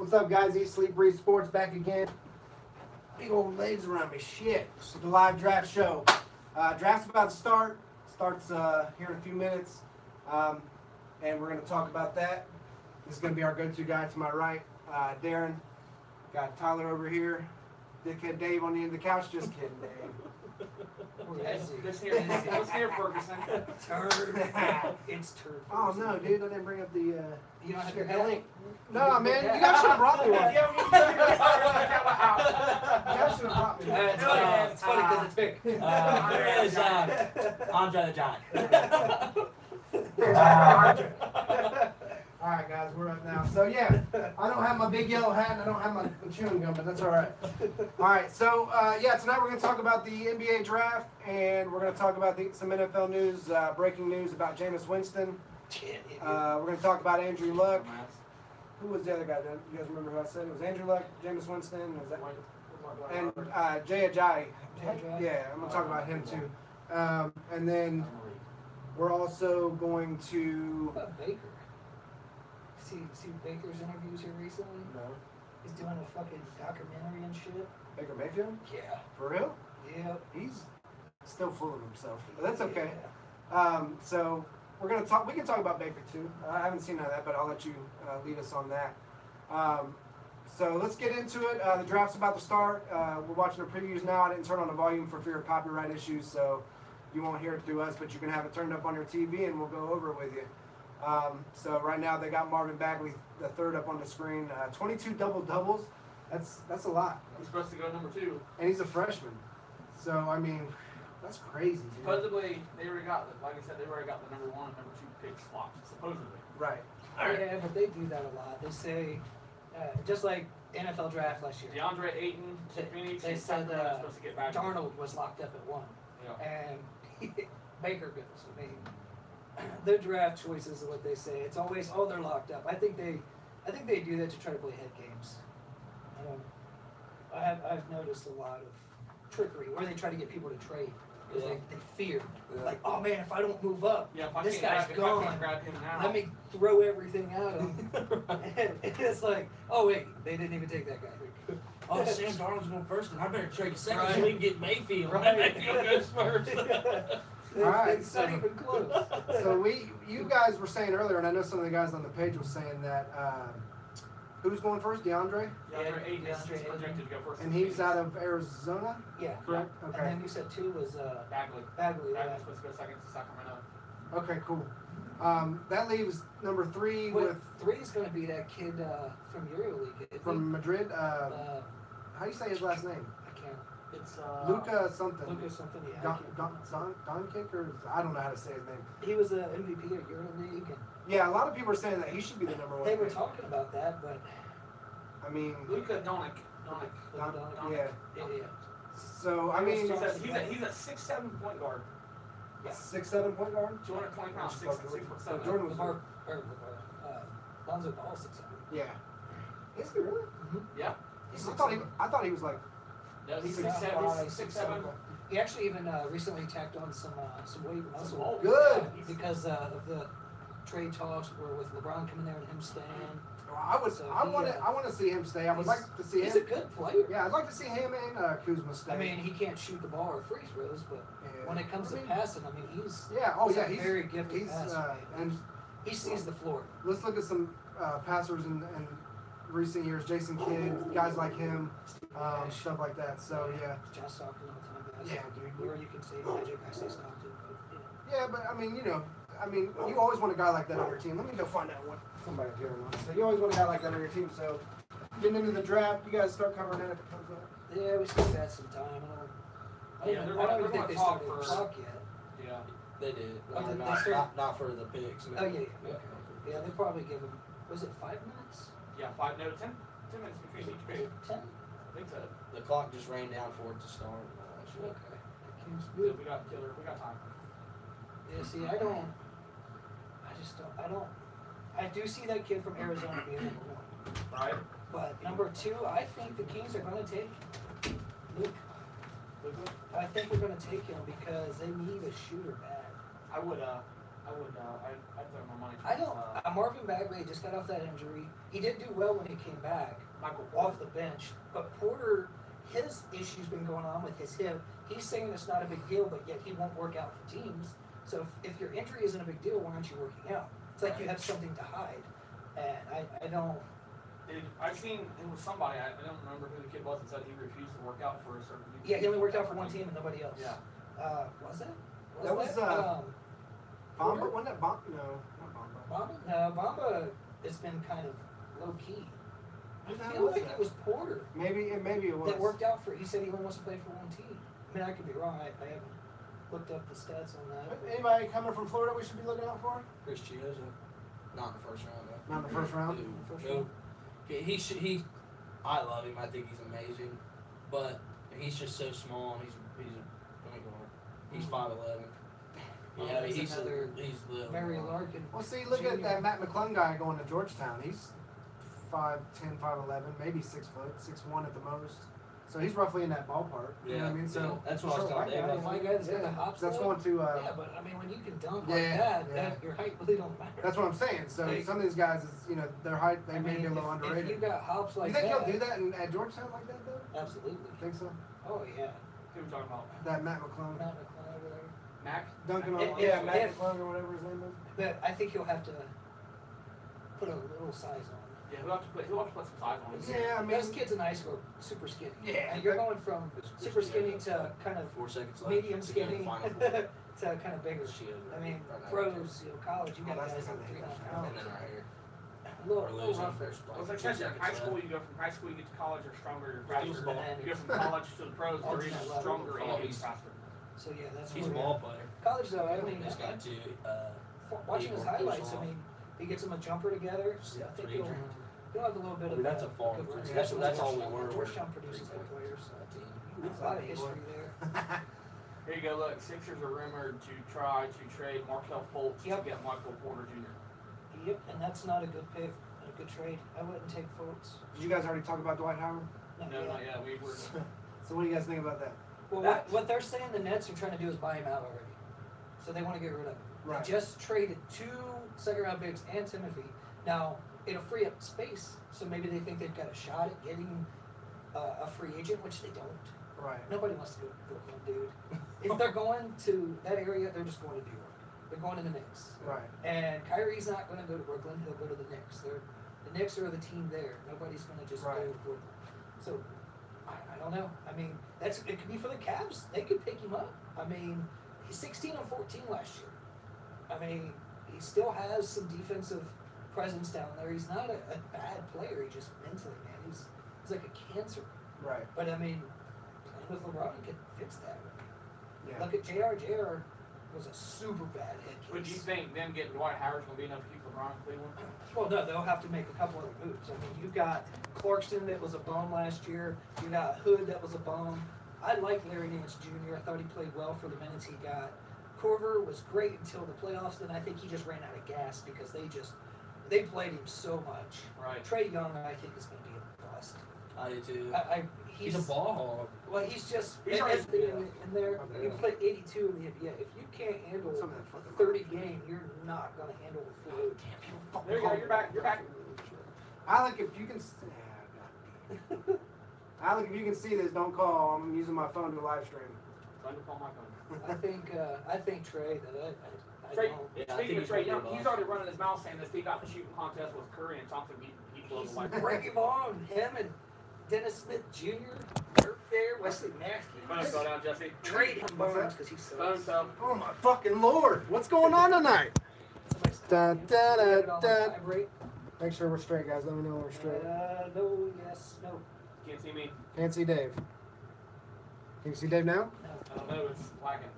What's up, guys? Eat, Sleep, Breathe Sports back again. Big old legs around me. Shit. This is the live draft show. Draft's about to start. Starts here in a few minutes. And we're going to talk about that. This is going to be our go-to guy to my right. Darren. Got Tyler over here. Dickhead Dave on the end of the couch. Just kidding, Dave. Let's hear Ferguson. Turd. It's turd. Oh, no, dude. I didn't bring up the... You don't have your link. No, man. You guys should have brought me one. You guys should have brought me one. It's funny because it's big. There is Andre the Giant. All right, guys, we're up now. So, yeah, I don't have my big yellow hat and I don't have my chewing gum, but that's all right. All right, so, yeah, tonight we're going to talk about the NBA draft, and we're going to talk about some NFL news, breaking news about Jameis Winston. We're going to talk about Andrew Luck. Who was the other guy? You guys remember who I said? It was Andrew Luck, Jameis Winston, and Jay Ajayi. Yeah, I'm going to talk about him, too. And then we're also going to... What about Baker? See Baker's interviews here recently? No. He's doing a fucking documentary and shit. Baker Mayfield? Yeah. For real? Yeah. He's still full of himself, but that's okay. Yeah. So we're gonna talk. We can talk about Baker too. I haven't seen none of that, but I'll let you lead us on that. So let's get into it. The draft's about to start. We're watching the previews now. I didn't turn on the volume for fear of copyright issues, so you won't hear it through us, but you can have it turned up on your TV, and we'll go over it with you. So right now they got Marvin Bagley, the third, up on the screen. 22 double-doubles. That's a lot. He's supposed to go number 2. And he's a freshman. So, I mean, that's crazy, dude. Supposedly, they already got, like I said, they already got the number 1 and number 2 pick slots, supposedly. Right. Yeah, but they do that a lot. They say, just like NFL draft last year. DeAndre Ayton, Phoenix, they said supposed to get back. Darnold was locked up at 1. Yeah. And Baker goes. I mean, their draft choices are what they say. It's always, oh, they're locked up. I think they do that to try to play head games. I've noticed a lot of trickery where they try to get people to trade because they fear, like, oh man, if I don't move up, this guy's gone. Let me throw everything at him. And it's like, oh wait, they didn't even take that guy. Oh, Sam Darnold's going first, and I better trade a second Right. so we can get Mayfield. Right. Mayfield goes first. All right, It's not even close. So you guys were saying earlier, and I know some of the guys on the page were saying that who's going first? DeAndre? DeAndre Ayton is DeAndre projected to go first. And he's out of Arizona? Yeah. Correct? And Okay. then you said 2 was Bagley. Bagley. Bagley's supposed to go second to Sacramento. Okay, cool. That leaves number 3 with 3 is going to be that kid from EuroLeague. from Madrid. How do you say his last name? I can't. It's Luca something. Luka something. Yeah. Don Kick, or I don't know how to say his name. He was an MVP of EuroLeague, and Yeah, a lot of people are saying that he should be the number 1. they were talking about that, but I mean, Luka Doncic. yeah. yeah. So I mean, He's a 6'7" point guard. Yeah. 6'7" point guard. 220 pounds, 6'7". Jordan was. Lonzo Ball 6'7". Yeah. Is he really? Yeah. I thought he was like. No, he's 6'7". 6'7". He actually even recently tacked on some weight muscle. Good. Because of the trade talks were with LeBron coming there and him staying. I want to see him stay. I would like to see him. He's a good player. Yeah, I'd like to see him and Kuzma stay. I mean, he can't shoot the ball or free throws, but when it comes to passing, I mean, he's a very gifted passer. And he sees the floor. Let's look at some passers in recent years. Jason Kidd, guys like him, stuff like that. So yeah. Josh Stockton all the time. Yeah, dude. Or you can say Magic. I say Stockton, but Yeah, but I mean, you always want a guy like that on your team. Let me go find out what somebody here wants. So you always want a guy like that on your team. So getting into the draft, you guys start covering that if it comes up. Yeah, we still got some time. I don't even think they started to talk yet. Yeah. They did. Oh, did they Not, start? not for the picks. Oh, yeah. Okay. Yeah, they probably give him, was it 5 minutes? Yeah, 10 minutes between each pick. 10? I think so. The clock just ran down for it to start and all that shit. Okay. Yeah, we got time. Yeah, see, I do see that kid from Arizona being number 1. Right? But number 2, I think the Kings are going to take Luke. I think they're going to take him because they need a shooter bad. I would, I would. I'd throw my money. I don't. Marvin Bagley just got off that injury. He did do well when he came back off the bench, but Porter, his issue's been going on with his hip. He's saying it's not a big deal, but yet he won't work out for teams. So if your injury isn't a big deal, why aren't you working out? It's like you have something to hide, and I don't. I've seen it was somebody, I don't remember who the kid was, that said he refused to work out for a certain team. Yeah, he only worked out for one team and nobody else. Yeah. Was that? That was Bamba. Wasn't that Bamba? No, not Bamba. Bamba? No, Bamba has been kind of low key. I Who the hell feel was like that? it was Porter Maybe it was. that worked out for. He said he only wants to play for one team. I mean, I could be wrong. I haven't looked up the stats on that. Anybody coming from Florida we should be looking out for? Chris Chiozza. Not in the first round though. Not in the first round. Nope. I love him. I think he's amazing, but he's just so small. He's 5'11". Yeah, he's little. Mary Larkin. Well, see, look at that Matt McClung guy going to Georgetown. He's 5'10", 5'11", maybe 6 foot, 6'1" at the most. So he's roughly in that ballpark. You know what I mean? So that's what I was talking about. My guy that's got the hops. That's though. going to. Yeah, but I mean, when you can dunk like that, your height really don't matter. That's what I'm saying. So some of these guys, is their height, they may be a little underrated. If you got hops like you think that, he'll do that at Georgetown like that though? Absolutely. Think so? Oh yeah. Who are we talking about? That Matt McClung. Matt McClung over there. Mac? Duncan on If- Matt if- McClung or whatever his name is. But I think he'll have to put a little size on. Yeah, he'll have to put some size on it. Yeah, I mean, Those kids in high school are super skinny. Yeah, And you're going from super skinny to kind of 4 seconds left. medium skinny Final to kind of bigger. Chiozza. I mean, Right now. pros, college, you got that's guys the on kind of 300 hate. pounds. And then right here. A little We're losing rougher. first Well, place. it's like in high school, you go from high school, you get to college, you're stronger, you're faster. Bananas. You go from college to the pros, Oh, you're even yeah, stronger level. and even faster. So yeah, that's He's a where ball player. college though. I mean, This guy too. watching his Igor highlights, Kozlov. I mean, he gets him a jumper together. I think he'll have a little bit of. That's a fall. good run. That's all we were. Georgetown produces good players. A lot of history there. Here you go, look, Sixers are rumored to try to trade Markelle Fultz to get Michael Porter Jr. Yep, and that's not a good pick, a good trade. I wouldn't take Fultz. Did you guys already talk about Dwight Howard? No, not yet. We were. So what do you guys think about that? Well, what they're saying the Nets are trying to do is buy him out already. So they want to get rid of him. Right. They just traded 2 second-round picks and Timothy. Now, it'll free up space, so maybe they think they've got a shot at getting a free agent, which they don't. Right. Nobody wants to go to Brooklyn, dude. If they're going to that area, they're just going to New York. They're going to the Knicks. Right. And Kyrie's not going to go to Brooklyn. He'll go to the Knicks. The Knicks are the team there. Nobody's going to just go to Brooklyn. So, I don't know. I mean, it could be for the Cavs. They could pick him up. I mean, he's 16 and 14 last year. I mean, he still has some defensive presence down there. He's not a bad player. He just mentally, man, he's like a cancer. Right. But I mean, playing with LeBron could fix that. Yeah. Look at JR. JR was a super bad head case. Would you think them getting Dwight Howard's going to be enough to keep LeBron in Cleveland? Well, no, they'll have to make a couple other moves. I mean, you've got Clarkson that was a bum last year. You got Hood that was a bum. I like Larry Nance Jr. I thought he played well for the minutes he got. Corver was great until the playoffs. Then I think he just ran out of gas because they played him so much. Right. Trey Young, I think, is going to be a bust. I do too. He's a ball hog. Well, he's just He's in there. You played 82 in the NBA. If you can't handle a 30 game, you're not going to handle the flow. There you go. You're back. You're back. Alec, if you can. Alec, if you can see this, don't call. I'm using my phone to live stream. Time to call my phone. I think Trey. I Trey, don't. speaking of Trey Young, he's already running his mouth saying that if he got the shooting contest with Curry and Thompson, he'd blow the light. Bring him on. Him and Dennis Smith Jr. They're there. Wesley Phone Matthews. fell down, Jesse. Trade him Burns because he's Phone so. fell. Oh my fucking lord! What's going on tonight? Da, da, da, da. Make sure we're straight, guys. Let me know when we're straight. No, yes, no. Can't see me. Can't see Dave. Can you see Dave now? I don't know. It's lagging.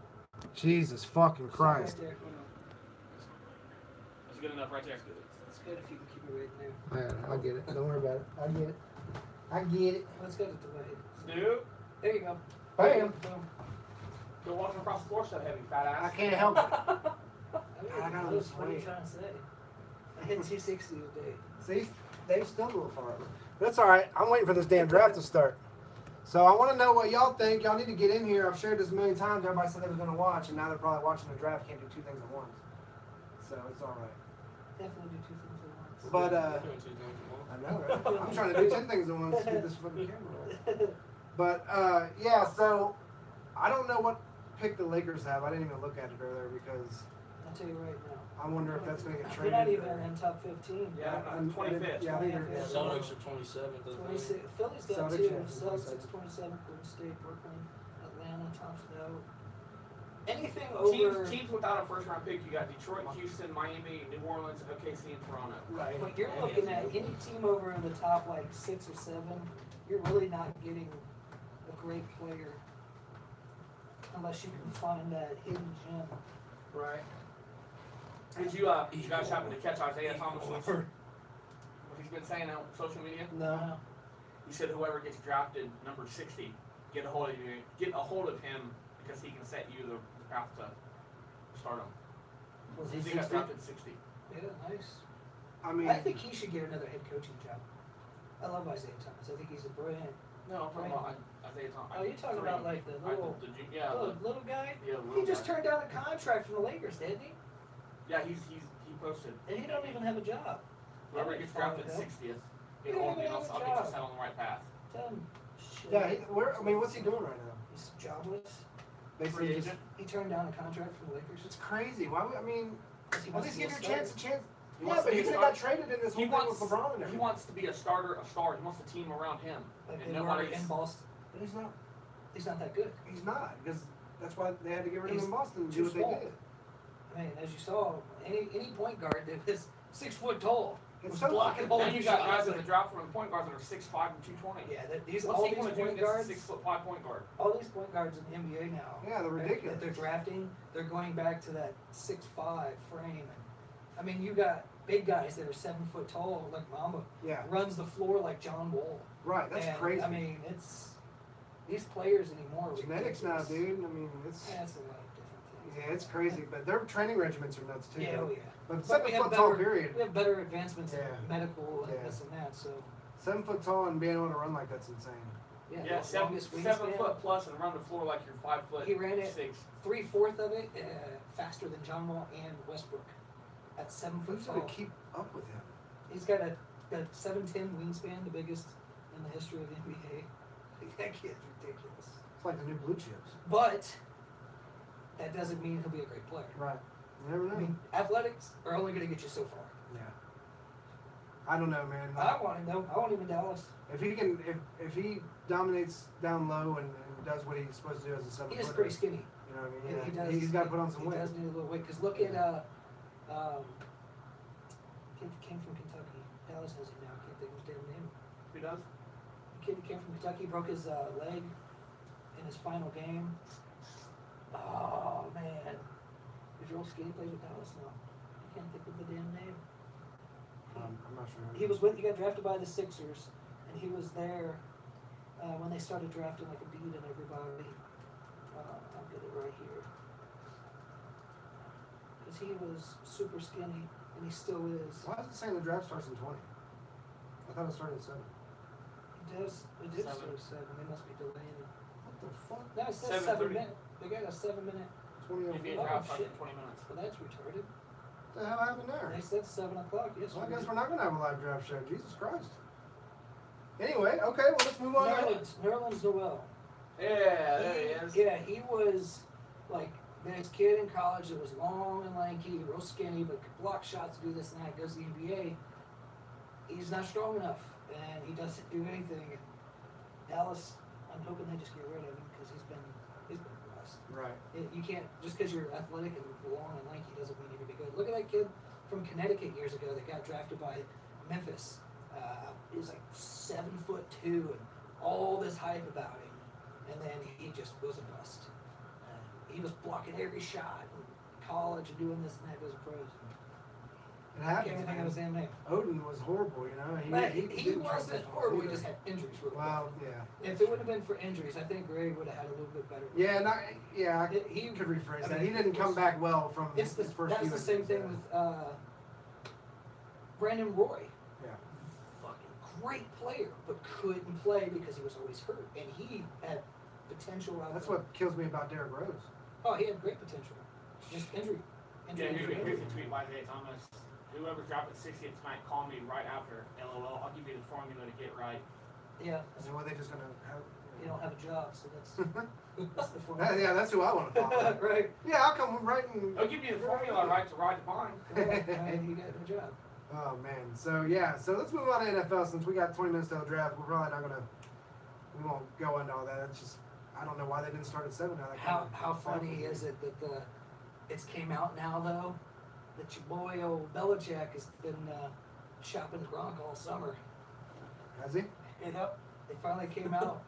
Jesus fucking Christ. Right there. It's good enough right there. It's good if you can keep it right there. Yeah, I'll get it. Don't worry about it. I get it. I get it. Let's go to delay. Snoop. There you go. Bam. Boom. You're walking across the floor so heavy, fat ass. I can't help it. I know know this what are you way. trying to say? I hit 260 today. See, Dave's still a little far over. But that's all right. I'm waiting for this damn draft to start. So I want to know what y'all think. Y'all need to get in here. I've shared this a million times. Everybody said they were going to watch, and now they're probably watching the draft. Can't do two things at once. so it's all right. Definitely do 2 things at once. But Doing 2 things at once. I know, right? I'm trying to do 10 things at once to get this fucking camera rolling. But yeah, so I don't know what pick the Lakers have. I didn't even look at it earlier because I'll tell you right now. I wonder if that's going to get They're traded. not even in top 15. Yeah, I'm 25th. Yeah, I think they're. Yeah. Celtics are 27th. I think. 26. Philly's got Celtics, 2. yeah, Celtics 27th. Golden State, Brooklyn, Atlanta tops it out. Anything Teams without a first round pick, you got Detroit, Houston, Miami, New Orleans, OKC, and Toronto. Right. But you're looking at any team over in the top like 6 or 7, you're really not getting a great player unless you can find that hidden gem. Right. Did you guys happen to catch Isaiah Thomas? What he's been saying on social media? No. He said whoever gets drafted number 60, get a hold of him because he can set you the path to start him. Was He he got 60? drafted 60. Yeah, nice. I mean, I think he should get another head coaching job. I love Isaiah Thomas. I think he's a brilliant. No, I'm talking about Isaiah Thomas. Oh, you're talking about like the little little guy? Yeah, the little He just guy. turned down a contract from the Lakers, didn't he? Yeah, he posted. And he don't even have a job. Whoever I gets follow drafted him. 60th, He get don't hold of me even and have a I'll get you job. set on the right path. Tell him. Shit. yeah. I mean, what's he doing right now? He's jobless. Basically, Free just, agent. He turned down a contract from the Lakers. it's crazy. Why would I mean? He At wants least to give be your a chance a chance. He Yeah, wants but to he be a could have got traded in this whole thing with LeBron and He everything. wants to be a star. He wants a team around him. Like And they were nobody's. in Boston. But he's not. He's not that good. He's not because that's why they had to get rid of him He's in Boston and too do what small. they did. I mean, as you saw, any point guard that was 6 foot tall It's was so- blocking all Then these you got guys shots. at the drop from point guards that are 6'5" and 220. Yeah, these What's all he these going to do point against guards, a 6'5" point guard? all these point guards in the NBA now. Yeah, they're ridiculous. That they're drafting, they're going back to that 6'5" frame. And, I mean, you got big guys that are 7 foot tall, like Mamba, Yeah, runs the floor like John Wall. right. That's And, crazy. I mean, it's these players anymore. are Genetics now, ridiculous. dude. I mean, it's Yeah, it's a lot of different things. yeah, it's crazy. But their training regimens are nuts too. Yeah, oh yeah. But But 7 we have foot tall, better- period. We have better advancements Yeah. in medical and Yeah. this and that. So 7 foot tall and being able to run like that's insane. yeah, Yeah, the seven longest wingspan. foot plus and run the floor like you're 5 foot. He ran it 6. 3/4 of it faster than John Wall and Westbrook at 7 foot Who's tall. gonna keep up with him? He's got a 7'10" wingspan, the biggest in the history of the NBA. That kid's ridiculous. It's like the new blue chips. But that doesn't mean he'll be a great player. Right. You never know. I mean, athletics are only going to get you so far. yeah. I don't know, man. I want him though. I want him in Dallas. If he can, if he dominates down low and does what he's supposed to do as a 7 He is footer, pretty skinny. you know what I He mean? does. He's got to put on some He weight. does need a little weight. Because look at kid came from Kentucky. Dallas has him now. I can't think of his damn name. Who does? The kid that came from Kentucky broke his leg in his final game. Oh man, is real skinny. Plays with Dallas now. I can't think of the damn name. I'm not sure. He was with. He got drafted by the Sixers, and he was there when they started drafting like a beat and everybody. I'll get it right here. Because he was super skinny, and he still is. Why is it saying the draft starts in 20? I thought it started at 7. It does. It did start at 7. They must be delaying it. What the fuck? No, it says 7 7:30. minutes. They got a 7-minute. 20 over. NBA Oh, draft starts shit. in 20 minutes. Well, that's retarded. What the hell happened there? They said 7 o'clock. Yes. Well, I guess we're not going to have a live draft show. Jesus Christ. Anyway, okay, well, let's move on. Nerlens Noel. Yeah, there he is. Yeah, he was like this kid in college that was long and lanky, real skinny, but could block shots, do this and that. Goes to the NBA. He's not strong enough, and he doesn't do anything. And Dallas, I'm hoping they just get rid of him because he's been blessed. Right. You can't just because you're athletic and long and lanky doesn't mean you're gonna be good. Look at that kid from Connecticut years ago that got drafted by Memphis. He was like 7'2" and all this hype about him, and then he just was a bust. He was blocking every shot in college and doing this and that. Goes to pros. It I can't happens, even think of man. his damn name. Odin was horrible, you know. But He he didn't try wasn't to- horrible. He just had injuries. Really Well, yeah. bad. If it would have been for injuries, I think Greg would have had a little bit better. Yeah, not, yeah, I He could rephrase I that. mean, He didn't come back well from It's his first few that's the same innings, thing yeah. with Brandon Roy. Yeah. Fucking great player, but couldn't play because he was always hurt, and he had potential. Out That's there. what kills me about Derrick Rose. Oh, he had great potential, just injury. Here's a tweet by Isaiah Thomas. Whoever's drafted 60th tonight, call me right after. LOL. I'll give you the formula to get right. Yeah. So what, they just gonna have? You don't have a job, so that's the formula. Yeah, that's who I want to follow. Right. Yeah, I'll come right and. I'll give you the formula right to ride the pine. And you got a job. Oh man, so yeah, so let's move on to NFL since we got 20 minutes to the draft. We're probably not gonna, we won't go into all that. It's just, I don't know why they didn't start at 7 now. How funny is it that it's came out now though that your boy old Belichick has been shopping Gronk all summer. Has he? Yep, they finally came out.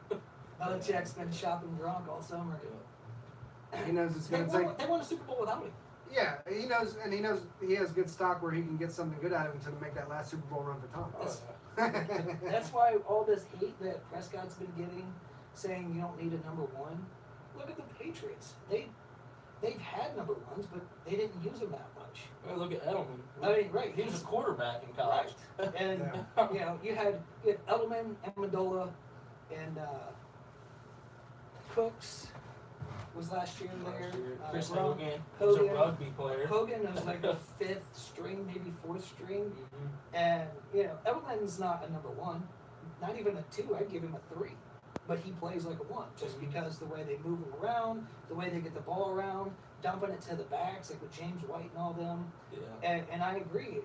Belichick's been shopping Gronk all summer. He knows it's gonna take. They won a Super Bowl without him. Yeah, he knows, and he knows he has good stock where he can get something good out of him to make that last Super Bowl run for Tom. That's why all this hate that Prescott's been getting, saying you don't need a number one. Look at the Patriots. They've had number ones, but they didn't use them that much. Well, look at Edelman. I mean, right? He was a quarterback in college. Right. And you know, you had Edelman, Amendola, and Cooks was last year there. Chris Hogan was a rugby player. Hogan was like a 5th string, maybe 4th string. And, you know, Edelman's not a number 1, not even a 2. I'd give him a 3. But he plays like a 1 just because the way they move him around, the way they get the ball around, dumping it to the backs, like with James White and all them. Yeah. And I agree.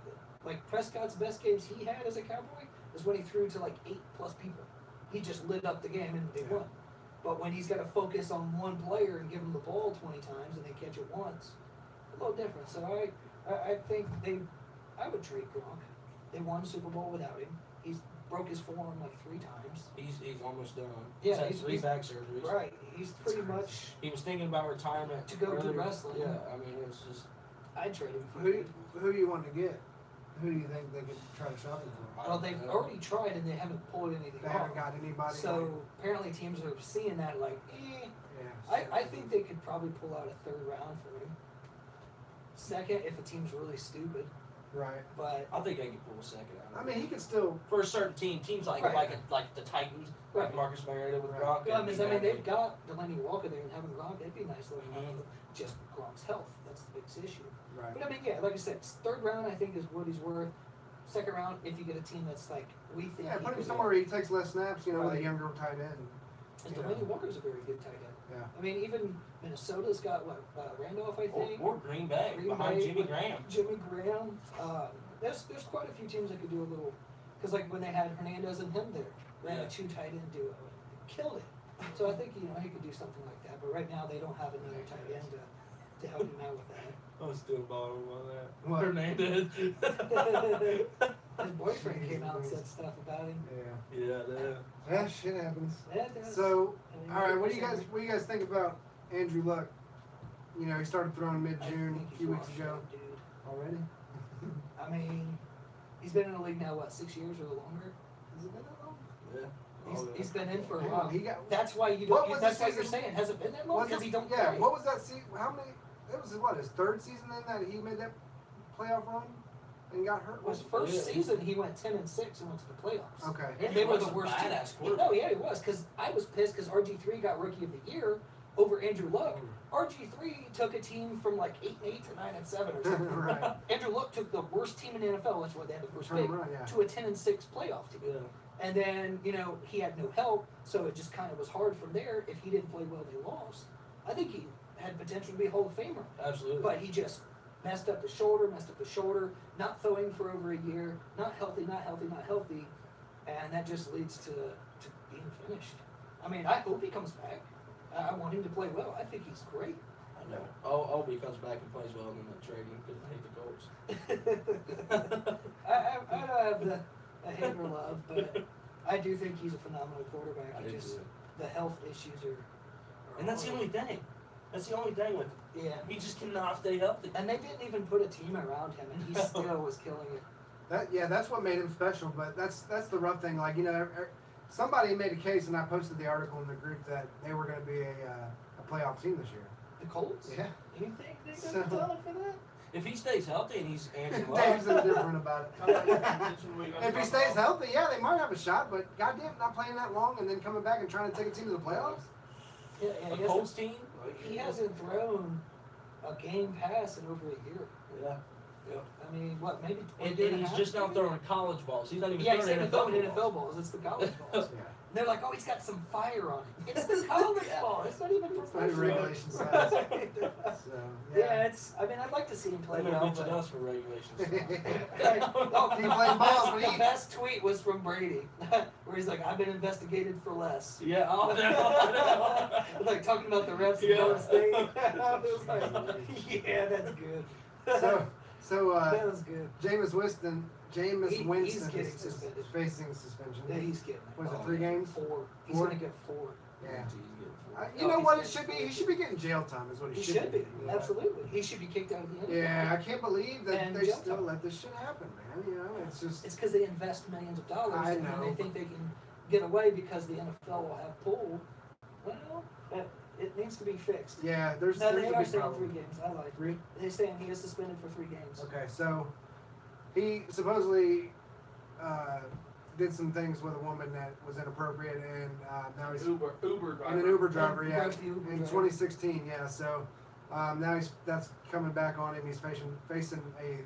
Like, Prescott's best games he had as a Cowboy is when he threw to like 8+ people. He just lit up the game and they won. But when he's got to focus on one player and give him the ball 20 times and they catch it once, a little different. So I think I would trade Gronk. They won Super Bowl without him. He's broke his forearm like 3 times. He's almost done. Yeah, he's had 3 back surgeries. Right. He's pretty much. He was thinking about retirement to go to wrestling. Yeah, I mean it's just. I'd trade him for who do you want to get? Who do you think they could try to shop him for? Well, they've already tried and they haven't pulled anything off. They haven't got anybody. So apparently teams are seeing that like, Yeah. I think they could probably pull out a 3rd round for him. 2nd if a team's really stupid. Right. But I think they could pull a 2nd out. I mean, he could still for a certain teams like the Titans, like Marcus Mariota with Gronk. Yeah, I mean they've got Delaney Walker there and having Gronk, it'd be nice looking. Just Gronk's health, that's the biggest issue. Right. But I mean, yeah, like I said, 3rd round I think is what he's worth. 2nd round, if you get a team that's like we think. Yeah, put him somewhere where he takes less snaps, you know, with a younger tight end. And Delaney Walker's a very good tight end. Yeah. I mean, even Minnesota's got what Randolph, I think. Or Green Bay behind Jimmy Graham. Jimmy Graham. There's quite a few teams that could do a little, because like when they had Hernandez and him there, ran a 2 tight end duo, killed it. So I think he could do something like that. But right now they don't have another tight end to help him out with that. I'm still bothered by that. What? Hernandez. His boyfriend came out and said stuff about him. Yeah, shit happens. Yeah, it does. So, all right, what do you guys think about Andrew Luck? You know, he started throwing mid-June a few weeks ago. Dude. Already? I mean, he's been in the league now, what, 6 years or longer? Has it been that long? Yeah. He's been in for a while. That's why you What don't. was That's the why you're season? saying has it been that long? Because he don't. Yeah. play. What was that season? How many? It was what, his 3rd season then that he made that playoff run and got hurt. His first season he went 10-6 and went to the playoffs. Okay. And they were the worst team. No, yeah, he was, because I was pissed because RG3 got Rookie of the Year over Andrew Luck. RG3 took a team from like 8-8 to 9-7 or something. Right. Andrew Luck took the worst team in the NFL, which was they had the first pick, to a 10-6 playoff team. Yeah. And then, you know, he had no help, so it just kind of was hard from there. If he didn't play well, they lost. I think he had potential to be a Hall of Famer. Absolutely. But he just messed up the shoulder, not throwing for over a year, not healthy, and that just leads to being finished. I mean, I hope he comes back. I want him to play well. I think he's great. I know. I hope he comes back and plays well and then trade him because I hate the Colts. I don't have the hate or love, but I do think he's a phenomenal quarterback. The health issues are and that's the only thing. That's the only thing with him. Yeah. He just cannot stay healthy. And they didn't even put a team around him, and he still was killing it. That's what made him special. But that's the rough thing. Like, you know, somebody made a case, and I posted the article in the group that they were going to be a playoff team this year. The Colts? Yeah. You think they're going to tell him for that? If he stays healthy and he's Andrew Dave's indifferent about it. If he stays healthy, yeah, they might have a shot. But goddamn, not playing that long and then coming back and trying to take a team to the playoffs. Yeah, a Colts team? He hasn't thrown a game pass in over a year. Yeah. Yeah. I mean, what, maybe? And he's just now throwing college balls. He's not even he's throwing NFL balls. It's the college balls. Yeah. And they're like, oh, he's got some fire on it. It's the college ball. It's not even professional. Regulation size. So, yeah, it's. I mean, I'd like to see him play well. But us for regulation size. Keep playing ball, the best tweet was from Brady, where he's like, "I've been investigated for less." Yeah. Oh, no. Like talking about the refs and those things. I was like, yeah, that's good. So that was good. Jameis Winston he's getting is suspended. facing suspension. Yeah, he's getting. Was it 3 games? 4. He's gonna get 4. Yeah. He's You know what it should be? He should be getting jail time. Is what he should be. Yeah. Absolutely. He should be kicked out of the NFL. Yeah, I can't believe that And they jail still time. let this shit happen, man. You know, it's just. It's because they invest millions of dollars I and know. they think they can get away because the NFL will have pull. Well, it needs to be fixed. Yeah, there's. No, there's they a are big saying problem. 3 games. I like. 3? They're saying he is suspended for 3 games. Okay, so he supposedly did some things with a woman that was inappropriate, and now he's Uber driver. and an Uber driver, yeah, Broke the Uber in driver. 2016, yeah. So now that's coming back on him. He's facing a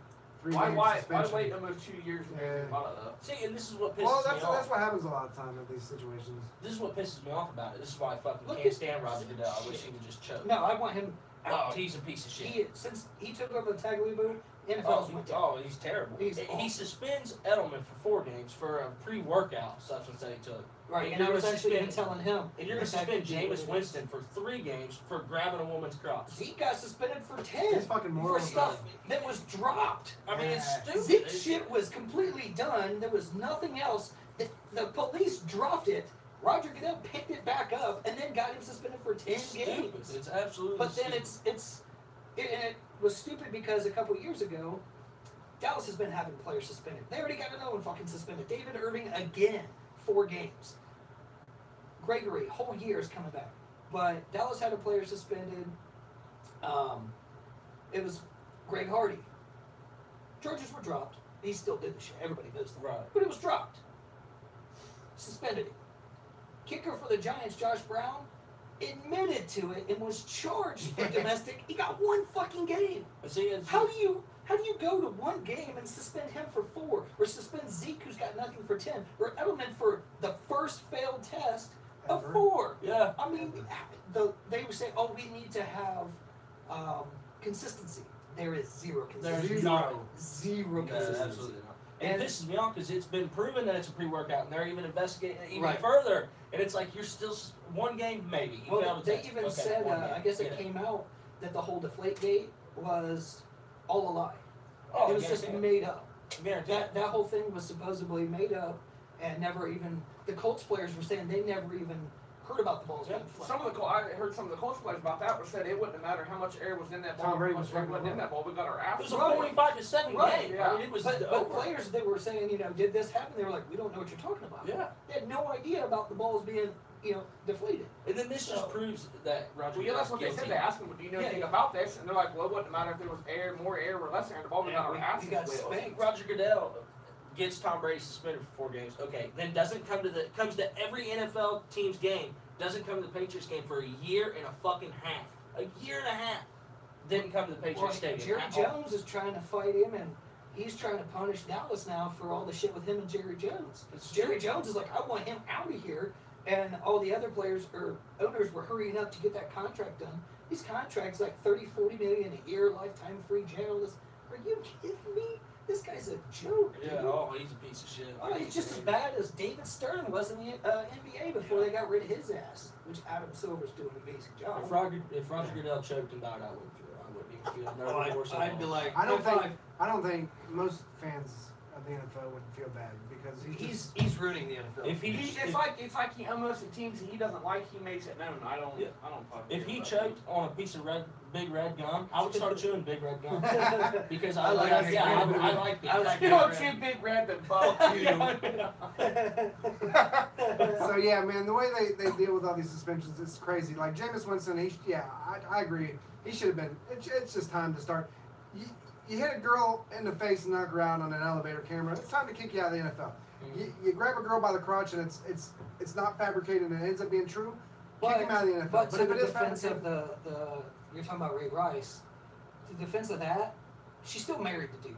3-game Why suspension. wait almost 2 years to make Yeah. anything about it though? See, and this is what pisses Well, me that's off. what happens a lot of time in these situations. This is what pisses me off about it. This is why I fucking Look can't at- stand Roger Goodell. I wish he would just choke. No, I want him Oh, out. he's a piece of shit. Since he took over the Tagliabue, NFL's went down. Oh, he's terrible. He's He awful. suspends Edelman for 4 games for a pre-workout substance that he took. Right, and you're I was gonna actually suspend- telling him. And you're going to the fact suspend that he Jameis was- Winston for 3 games for grabbing a woman's crotch. Zeke got suspended for 10 His fucking for morals stuff that was dropped. I mean, it's Yeah. stupid. Zeke's It's- shit was completely done. There was nothing else. The police dropped it. Roger Goodell picked it back up and then got him suspended for 10 It's games. stupid. It's absolutely But then stupid. it was stupid because a couple years ago, Dallas has been having players suspended. They already got another one fucking suspended. David Irving again, 4 games. Gregory, whole year is coming back. But Dallas had a player suspended. It was Greg Hardy. Charges were dropped. He still did the shit. Everybody knows that. Right. But it was dropped. Suspended him. Kicker for the Giants, Josh Brown, admitted to it and was charged for domestic. He got 1 fucking game. But see, it's, How do you go to 1 game and suspend him for 4, or suspend Zeke, who's got nothing, for 10, or Edelman for the first failed test of Ever. 4? yeah. I mean, they were saying, oh, we need to have consistency. There is 0 consistency. There's no. Zero No, consistency. absolutely not. And it pisses me off because it's been proven that it's a pre-workout, and they're even investigating it even Right. further. And it's like you're still 1 game, maybe. You Well, failed a they test. even Okay, said, 1 game. I guess it Yeah. came out that the whole Deflategate was all a lie. Oh, It was just guaranteed. made up. Guaranteed. That whole thing was supposedly made up, and never even, the Colts players were saying they never even heard about the balls Yeah, being flipped. I heard some of the Colts players about that, but said it wouldn't matter how much air was in that ball, Tom Brady how much was air fucking wasn't in that ball. We got our It asses. was a Right. 45-7 Right, game. yeah. I mean, it was But over. players that were saying, did this happen? They were like, we don't know what you're talking about. Yeah. They had no idea about the balls being, deflated. And then this So- just proves that Roger Well, yeah, that's Goodell's what they said. guilty. They asked them, do you know Yeah, anything yeah. about this? And they're like, well, it wouldn't matter if there was more air or less air in the ball. We got our we asses got whipped. spanked. Roger Goodell gets Tom Brady suspended for 4 games. Okay, then comes to every NFL team's game. Doesn't come to the Patriots game for a year and a fucking half. A year and a half. Didn't come to the Patriots Well, stadium. Jerry at all. Jones is trying to fight him, and he's trying to punish Dallas now for all the shit with him and Jerry Jones. It's Jerry true. Jones is like, I want him out of here, and all the other players or owners were hurrying up to get that contract done. These contracts like 30-40 million a year, lifetime free jail. Are you kidding me? This guy's a joke. Yeah, dude. oh, he's a piece of shit. Oh, he's just as bad as David Stern was in the NBA before they got rid of his ass, which Adam Silver's doing an amazing job. If Roger Goodell choked and died, I wouldn't even feel no remorse at I'd all. be like, I don't think most fans of the NFL would feel bad because he's ruining the NFL. If It's like he almost the teams he doesn't like, he makes it known. I don't fucking If he care about choked on a piece of big red gum, I would start chewing big red gum because I like I it. like it. I like it. You don't Big chew big red than both. So yeah, man, the way they deal with all these suspensions, it's crazy. Like Jameis Winston, I agree. He should have been. It's just time to start. You hit a girl in the face and knock her out on an elevator camera. It's time to kick you out of the NFL. You grab a girl by the crotch and it's not fabricated and it ends up being true. Kick him out of the NFL. But But to if the it is defense fabricated, of the you're talking about Ray Rice, the defense of that, she's still married the dude.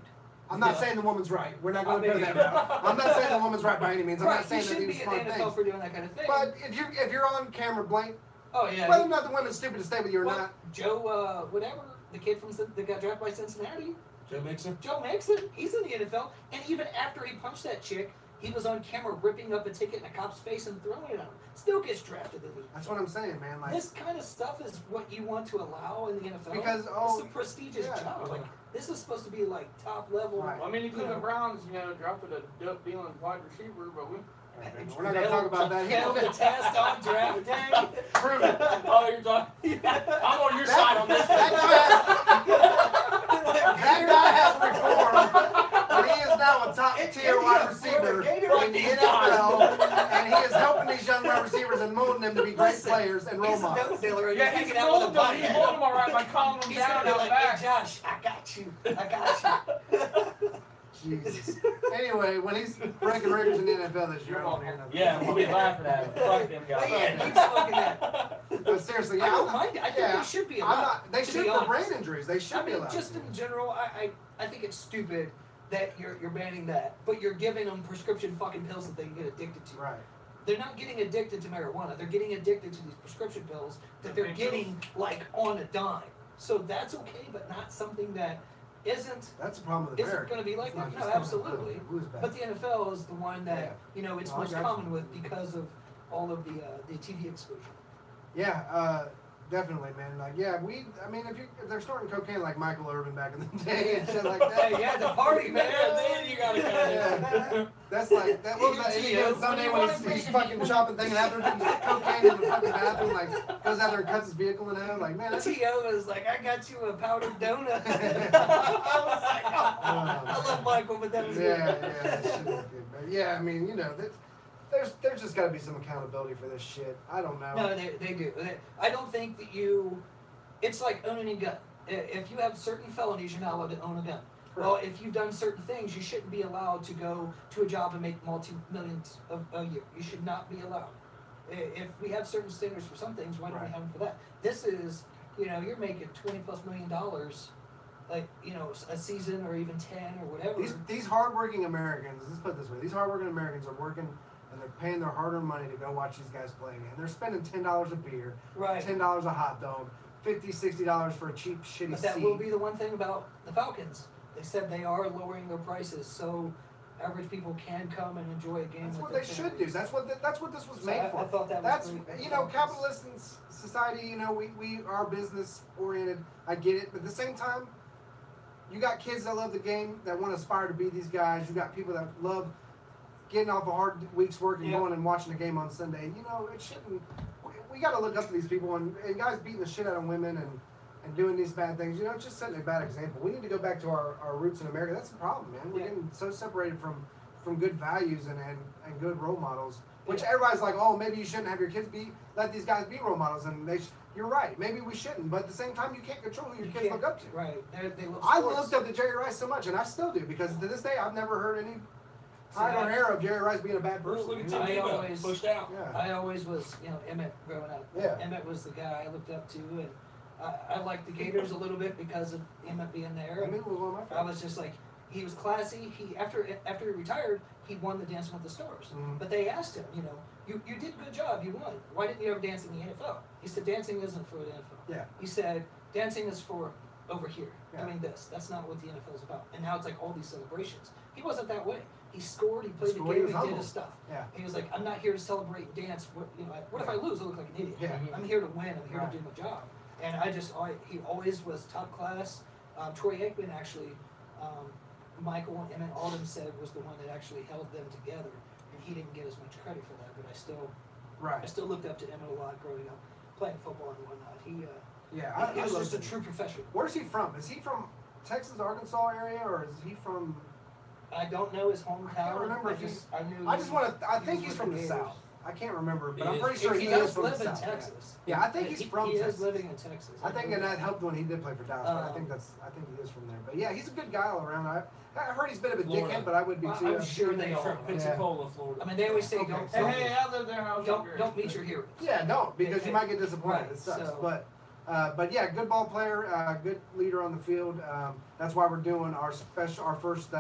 I'm not saying the woman's right. We're not going to go that route. I'm not saying the woman's right by any means. I'm not saying that these smart things. For doing that kind of thing. But if you're on camera, blank. Oh yeah. Whether or not the woman's stupid to stay with you or not. Joe, whatever, the kid that got drafted by Cincinnati. Joe Mixon. Joe Mixon. He's in the NFL, and even after he punched that chick, he was on camera ripping up a ticket in a cop's face and throwing it at him. Still gets drafted in the league. That's what I'm saying, man. Like, this kind of stuff is what you want to allow in the NFL. Because it's a prestigious job. Like, this is supposed to be like top level. Right. Well, I mean, the Cleveland Browns, drafted a dope dealing wide receiver, but we're not going to talk about that. Failed the test on draft day. Prove it. Oh, you're talking. I'm on your side on this. That guy has reformed, and he is now a top-tier wide receiver in the NFL, and he is helping these young wide receivers and molding them to be great players and role models. Yeah, he's molding them all right by calling them down and like, hey, Josh, I got you. Jesus. Anyway, when he's breaking records in the NFL this year, I don't hear nothing. Yeah, we'll be laughing at him. Fuck them guys. Yeah, keep smoking that. But seriously, I don't mind it. I think they should be allowed. They should for brain injuries. They should be allowed. Just in general, I think it's stupid that you're banning that, but you're giving them prescription fucking pills that they can get addicted to. Right. They're not getting addicted to marijuana. They're getting addicted to these prescription pills that they're getting like on a dime. So that's okay, but not something that isn't. That's the problem with America. Isn't going to be like that. No, absolutely. But the NFL is the one that it's most common with because of all of the TV exposure. Yeah, definitely, man. Like, if they're snorting cocaine like Michael Irvin back in the day and shit like that. Hey, yeah, the party, man. Then you gotta go. Yeah. That's like that. What was that? He goes someday when he's fucking shopping thing and after drinking cocaine in the fucking bathroom, like goes out there and cuts his vehicle in half. Like, man, that's T.O. was like, I got you a powdered donut. I was like, I love Michael, but that was good. That shit was good, man. Yeah, I mean, there's just got to be some accountability for this shit. I don't know. No, they do. I don't think that it's like owning a gun. If you have certain felonies, you're not allowed to own a gun. Well, if you've done certain things, you shouldn't be allowed to go to a job and make multi-millions a year. You should not be allowed. If we have certain standards for some things, why don't we have them for that? This is, you're making $20+ million, like, a season or even 10 or whatever. These hardworking Americans, let's put it this way, these hardworking Americans are working and they're paying their hard-earned money to go watch these guys play. And they're spending $10 a beer, $10 a hot dog, $50, $60 for a cheap, shitty seat. But that will be the one thing about the Falcons. They said they are lowering their prices so average people can come and enjoy a game. That's what they should do. That's what this was made for. I thought that was great. Capitalist society. We are business oriented. I get it, but at the same time, you got kids that love the game that want to aspire to be these guys. You got people that love getting off a hard week's work and going and watching the game on Sunday. It shouldn't. We got to look up to these people and guys beating the shit out of women and doing these bad things, it's just setting a bad example. We need to go back to our roots in America. That's the problem, man. We're getting so separated from good values and good role models, which everybody's like, oh, maybe you shouldn't have your kids let these guys be role models, and you're right. Maybe we shouldn't, but at the same time, you can't control who your kids look up to. Right. They love sports. I looked up to Jerry Rice so much, and I still do, because to this day, I've never heard any hide or hair of Jerry Rice being a bad person. I always pushed out. Yeah. I always was, Emmett growing up. Yeah. Emmett was the guy I looked up to, and I liked the Gators a little bit because of Emmett being there. Emmett was one of my favorites. I was just like, he was classy. He after he retired, he won the Dancing with the Stars. Mm-hmm. But they asked him, you did a good job, you won. Why didn't you ever dance in the NFL? He said, dancing isn't for the NFL. Yeah. He said, dancing is for over here, doing this. That's not what the NFL is about. And now it's like all these celebrations. He wasn't that way. He scored, he played the game, he did his stuff. Yeah. He was like, I'm not here to celebrate and dance. What if I lose? I look like an idiot. Yeah. I'm here to win. I'm here to do my job. And he always was top class. Troy Aikman actually, Michael and Emmett Alden said was the one that actually held them together, and he didn't get as much credit for that. But I still looked up to Emmett a lot growing up, playing football and whatnot. He was just a true professional. Where's he from? Is he from Texas, Arkansas area, or is he from? I don't know his hometown. I can't remember I think he's from the South. I can't remember, but I'm pretty sure he is from the South. He does live in Texas. Yeah, I think he's from Texas. He is living in Texas. I think that helped when he did play for Dallas, but I think he is from there. But yeah, he's a good guy all around. I heard he's a bit of a dickhead, but I would be too. I'm sure they are. From Pensacola, Florida. I mean, they always say Hey, I lived there. don't meet your heroes. Yeah, don't, because you might get disappointed. Right, It sucks. so, but But yeah, good ball player, good leader on the field. That's why we're doing our first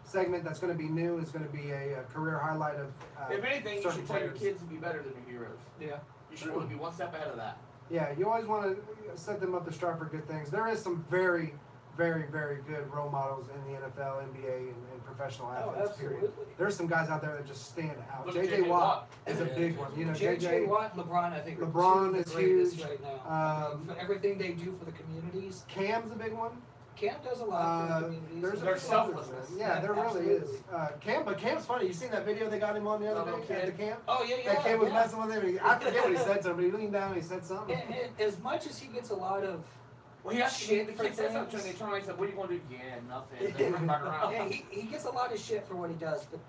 segment that's going to be new is going to be a career highlight of. If anything, you should tell your kids to be better than your heroes. Yeah. You should want to be one step ahead of that. Yeah, you always want to set them up to strive for good things. There is some very, very, very good role models in the NFL, NBA, and professional athletes. Period. There's some guys out there that just stand out. J.J. Watt is a big one. You know, J.J. Watt, LeBron, I think. LeBron is huge right now. For everything they do for the communities. Cam's a big one. Cam does a lot for the communities. There's selflessness. Yeah, there really is. But Cam's funny. You seen that video they got him on the other day at the camp? Oh, yeah. That Cam was messing with him. I forget what he said to him, but he leaned down and he said something. As much as he gets a lot of he has shit the for kid said something to things. him. They turned around and said, "What are you going to do?" Yeah, nothing. They turned back around. Yeah, he gets a lot of shit for what he does, but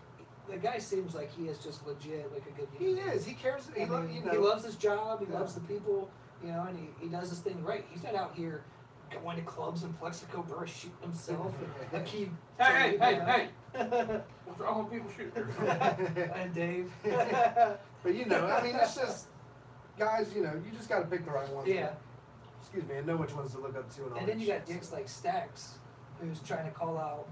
the guy seems like he is just legit, like a good human. He is. He cares. He loves his job. He loves the people. You know, and he does his thing right. He's not out here going to clubs in Plexico Burr shooting himself. And keep hey! What's wrong with people shooting? And Dave. But you know, I mean, it's just guys. You know, you just got to pick the right ones. Yeah. Excuse me, and know which ones to look up to. And then you got dicks like Stacks, who's trying to call out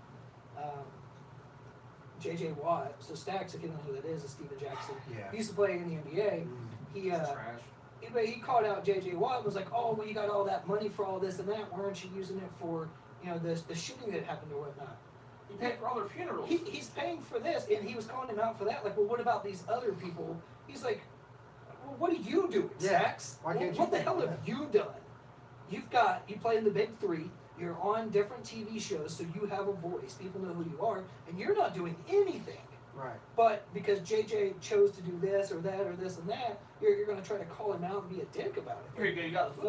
J.J. Watt. So Stacks, if you don't know who that is Steven Jackson. Yeah. He used to play in the NBA. He called out J.J. Watt and was like, "Oh, well, you got all that money for all this and that. Why aren't you using it for, you know, the shooting that happened or whatnot?" He paid for all their funerals. He's paying for this, and he was calling him out for that. Like, well, what about these other people? He's like, well, what are you doing, Stacks? Why can't what the hell have you done? You play in the Big Three. You're on different TV shows, so you have a voice. People know who you are, and you're not doing anything. Right. But because JJ chose to do this or that or this and that, you're going to try to call him out and be a dick about it. Here you go. You got the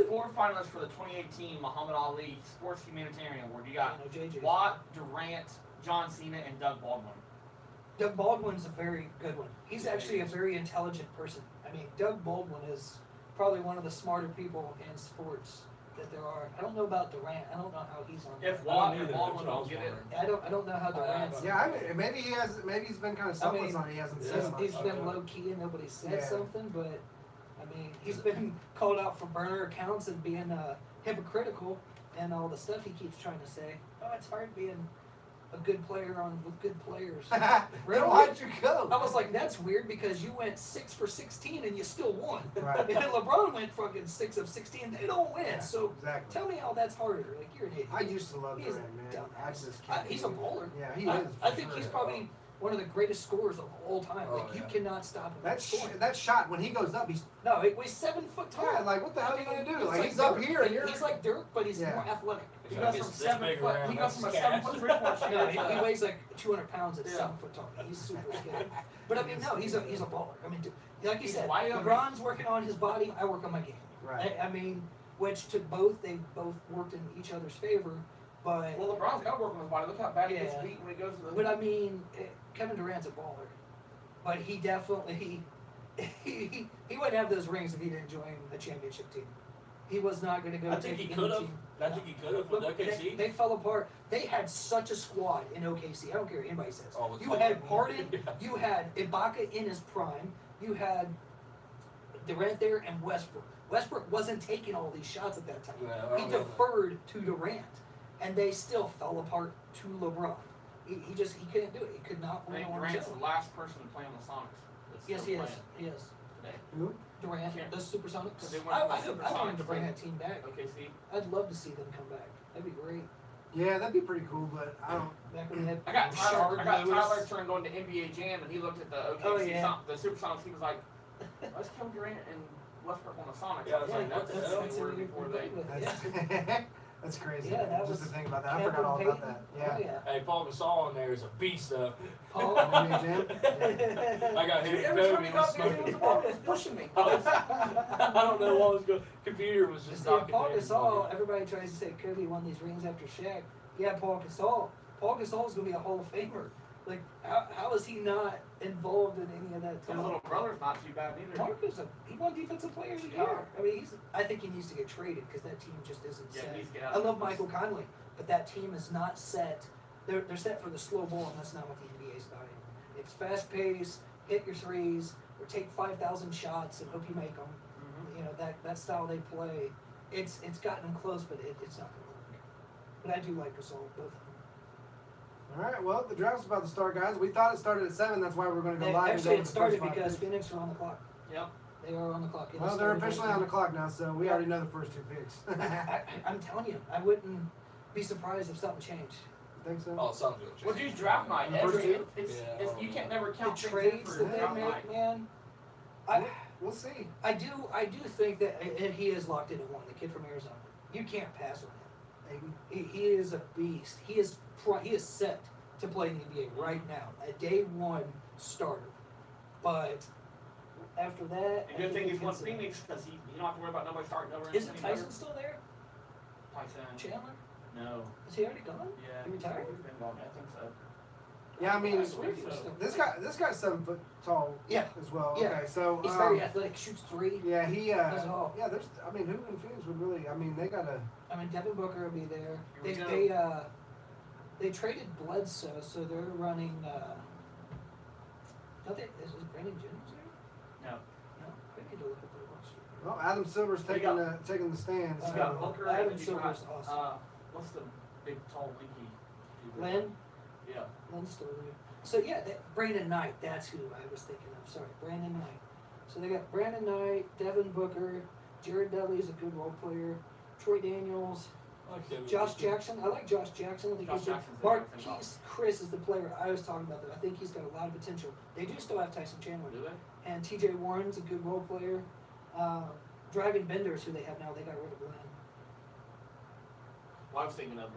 four finalists for the 2018 Muhammad Ali Sports Humanitarian Award. You got Watt, Durant, John Cena, and Doug Baldwin. Doug Baldwin's a very good one. He's actually a very intelligent person. I mean, Doug Baldwin is probably one of the smarter people in sports that there are. I don't know about Durant. I don't know how he's on. If Watt and Baldwin don't get it, I don't know how Durant's. Maybe he has. Maybe he's been kind of selfless on it. He hasn't said much. He's been low key and nobody said something, but I mean, he's been called out for burner accounts and being hypocritical and all the stuff he keeps trying to say. Oh, it's hard being a good player with good players. Really? Why'd you go? I was like, that's weird because you went 6 for 16 and you still won. Right. And LeBron went fucking 6 of 16. They don't win. Yeah, so exactly. Tell me how that's harder. Like, you're an idiot. I used to love Durant, man. I just can't. He's a bowler. Yeah, he is. I think he's probably one of the greatest scorers of all time. You cannot stop him. That shot when he goes up, he's he's 7 foot tall. Yeah, like what the hell are you gonna do? Like he's up here, and he's like Dirk, but he's more athletic. He goes from 7 foot. He goes from a 7 foot 3-point shooter. He weighs like 200 pounds at 7 foot tall. He's super skinny. But I mean, no, he's a baller. I mean, like you said, LeBron's working on his body. I work on my game. Right. I mean, they both worked in each other's favor. But LeBron's got to work on his body. Look how bad he gets beat when he goes to the. But I mean, Kevin Durant's a baller. But he definitely he wouldn't have those rings if he didn't join a championship team. He was not going to go. I think he could have. I think he could have with OKC. They fell apart. They had such a squad in OKC. I don't care what anybody says. Oh, you had Harden. You had Ibaka in his prime. You had Durant there and Westbrook. Westbrook wasn't taking all these shots at that time. He deferred to Durant, and they still fell apart to LeBron. He couldn't do it. He could not win on Durant's the last person to play on the Sonics. Yes, he is. He is. Who? Durant, the Supersonics. I want him to bring that team back. Okay, see. I'd love to see them come back. That'd be great. Yeah, that'd be pretty cool, but I don't. Back when they had I got Tyler turned on to NBA Jam, and he looked at the OKC, the Supersonics. He was like, "Let's Kevin Durant and Westbrook on the Sonics." Yeah, I was like, "What the hell?" That's crazy. Yeah, that just was to think about that. I forgot all about that. Yeah. Oh, yeah. Hey, Paul Gasol in there is a beast, though. Paul, NBA Jam? I got him. Every time he got there, he was pushing me. I don't know what was going. Computer was just knocking. Paul Gasol. Everybody tries to say Kobe won these rings after Shaq. Yeah, Paul Gasol. Paul Gasol's gonna be a Hall of Famer. Like, how is he not involved in any of that? His little brother's not too bad either. Marcus, he won Defensive Player of the Year. I mean, I think he needs to get traded because that team just isn't set. I love Michael Conley, but that team is not set. They're set for the slow ball, and that's not what the NBA's about. It's fast pace, hit your threes, or take 5,000 shots and hope you make them. You know, that style they play It's gotten them close, but it's not going to work. But I do like Gasol, both of them. All right, well, the draft's about to start, guys. We thought it started at 7. That's why we're going to go live. Actually, it started because Phoenix are on the clock. Yep. They are on the clock. Well, they're officially on the clock now, so we already know the first 2 picks. I'm telling you, I wouldn't be surprised if something changed. Think so? Oh, something will change. Well, dude, draft night. You can't never count the trades that they draft make, night. man. We'll see. I do think that he is locked in at 1. The kid from Arizona. You can't pass on him. He is a beast. He is set to play in the NBA right now. A day 1 starter. But after that, and good thing he's won Phoenix because you don't have to worry about nobody starting over. Isn't Tyson still there? Tyson Chandler? No. Is he already gone? Yeah. He retired? He's been gone. I think so. Yeah, I mean, So. this guy's 7 foot tall. Yeah. As well. Yeah. Okay, so He's very athletic. Shoots 3. Yeah, he. Does it all. Yeah, there's. I mean, who in Phoenix would really? I mean, they gotta. I mean, Devin Booker will be there. Here we go. They traded Bledsoe, so they're running. Is Brandon Jennings there? No. No. They need to look at their roster. Well, Adam Silver's taking the stands. You So. got Booker. Adam and you Silver's got, awesome. what's the big tall winky? Len? Yeah. Len's still there. So yeah, Brandon Knight. That's who I was thinking of. Sorry, Brandon Knight. So they got Brandon Knight, Devin Booker, Jared Dudley's a good role player, Troy Daniels. Josh Jackson. I like Josh Jackson. I think he's good. Marquise Chris is the player I was talking about. I think he's got a lot of potential. They do still have Tyson Chandler. Do they? And T.J. Warren's a good role player. Dragon Bender's who they have now. They got rid of Lynn. Well, I was thinking of.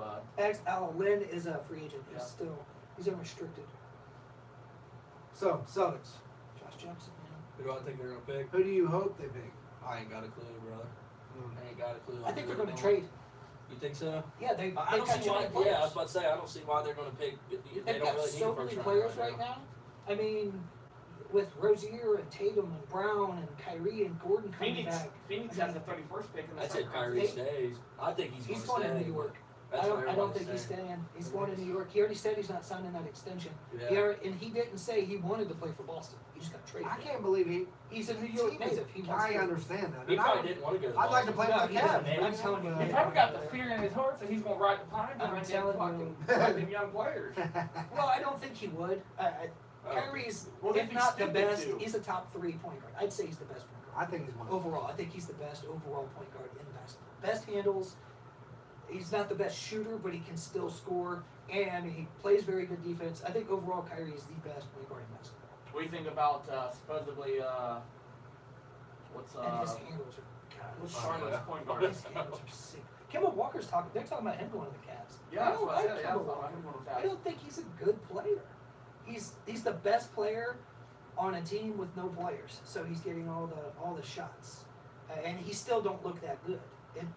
Lynn is a free agent. Yeah. He's unrestricted. So Celtics. Josh Jackson. Who do I think they're gonna pick? Who do you hope they pick? I ain't got a clue, brother. I ain't got a clue. I think they're going to trade. You think so? Yeah, I don't see why. Yeah, I was about to say I don't see why they're going to pick. They don't really need so a first many round players right now. I mean, with Rozier and Tatum and Brown and Kyrie and Gordon coming back. Phoenix has the 31st pick in the I said Kyrie stays. I think he's going to to New York. I don't think he's staying. He's going to New York. He already said he's not signing that extension. Yeah. And he didn't say he wanted to play for Boston. He just got traded. I can't believe he's a New York native. I understand that. He probably didn't want to go to I'd like to play for the Cavs. I'm telling you. He probably got the fear in his heart that he's going to ride the pine I'm telling you. them young players. Well, I don't think he would. Kyrie's, if not the best, he's a top 3 point guard. I'd say he's the best point guard. I think he's one. Overall, I think he's the best overall point guard in basketball. Best handles. He's not the best shooter, but he can still score, and he plays very good defense. I think overall, Kyrie is the best point guard in basketball. What do you think about supposedly what's and his handles are what's Charlotte's point guard? His handles are sick. Kemba Walker's talking. They're talking about him going to the Cavs. Yeah, I don't like Kemba Kemba Walker. Walker. I don't think he's a good player. He's the best player on a team with no players, so he's getting all the shots, and he still don't look that good. And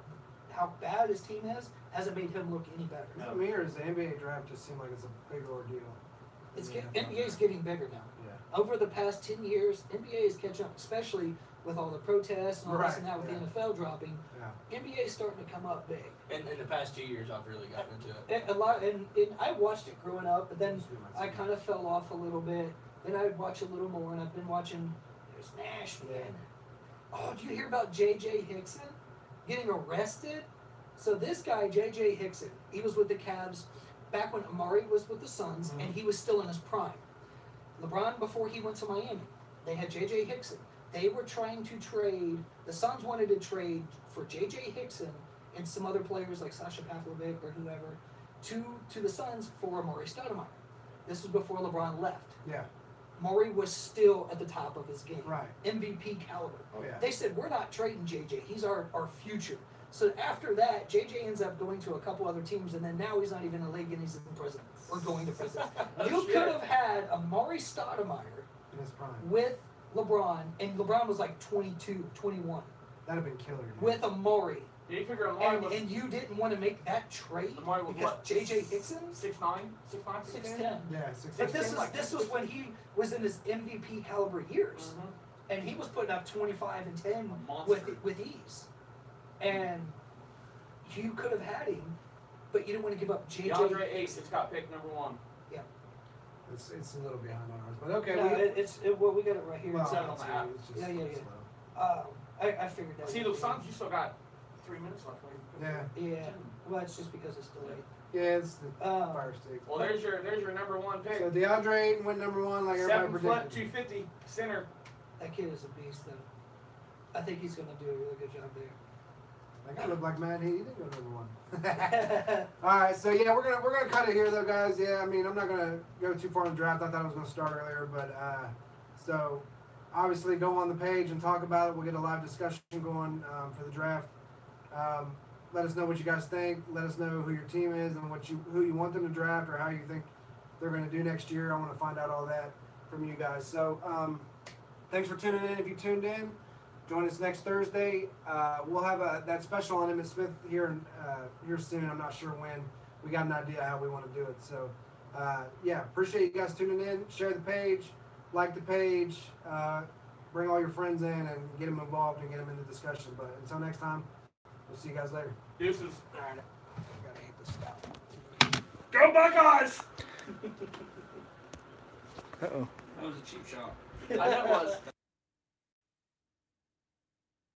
how bad his team is hasn't made him look any better. To me, or does the NBA draft just seem like it's a big ordeal? NBA is getting bigger now. Yeah. Over the past 10 years, NBA is catching up, especially with all the protests and all this and that with the NFL dropping. Yeah. NBA is starting to come up big. And in the past 2 years, I've really gotten into it. A lot, and I watched it growing up, but then I kind of fell off a little bit. Then I'd watch a little more, and I've been watching. There's Nash, man. Oh, did you hear about J.J. Hickson getting arrested? So this guy, J.J. Hickson, he was with the Cavs back when Amari was with the Suns, and he was still in his prime. LeBron, before he went to Miami, they had J.J. Hickson. They were trying to trade. The Suns wanted to trade for J.J. Hickson and some other players like Sasha Pavlovic or whoever to the Suns for Amari Stoudemire. This was before LeBron left. Yeah. Murray was still at the top of his game. Right. MVP caliber. Oh, yeah. They said, we're not trading JJ. He's our future. So after that, JJ ends up going to a couple other teams, and then now he's not even in the league, and he's in prison. Or going to prison. You could have had Amari Stoudemire In his prime. with LeBron, and LeBron was like 22, 21. That'd have been killer. Dude. With Amari. Did you figure Amari was... And you didn't want to make that trade Amari was because what? JJ Hickson? 6'9"? 6'10". Yeah, 6'10". But this was when he was in his MVP caliber years. And he was putting up 25 and 10 with ease. And you could have had him, but you didn't want to give up JJ. DeAndre Ace, it's got pick number 1. Yeah. It's a little behind on ours, but okay. No, well, we got it right here. Well, it's on the app. it's just Yeah. slow. I figured that. See, the Suns, you still got 3 minutes left. Yeah. Well, it's just because it's delayed. Yeah, it's the fire stick. Well, there's your number one pick. So DeAndre Ayton went number 1, like everybody 7 foot, predicted. 250 center. That kid is a beast, though. I think he's going to do a really good job there. That guy looked like Matt Heath. He did go number 1. All right, so yeah, we're gonna cut it here though, guys. Yeah, I mean, I'm not gonna go too far in the draft. I thought I was gonna start earlier, but so obviously go on the page and talk about it. We'll get a live discussion going for the draft. Let us know what you guys think. Let us know who your team is and who you want them to draft or how you think they're going to do next year. I want to find out all that from you guys. So thanks for tuning in. If you tuned in, join us next Thursday. We'll have that special on Emmitt Smith here soon. I'm not sure when. We got an idea how we want to do it. So yeah, appreciate you guys tuning in. Share the page, like the page, bring all your friends in and get them involved and get them in the discussion. But until next time, we'll see you guys later. Deuces. All right. I gotta hit this stop. Go Buckeyes! Uh-oh. That was a cheap shot. I know it was.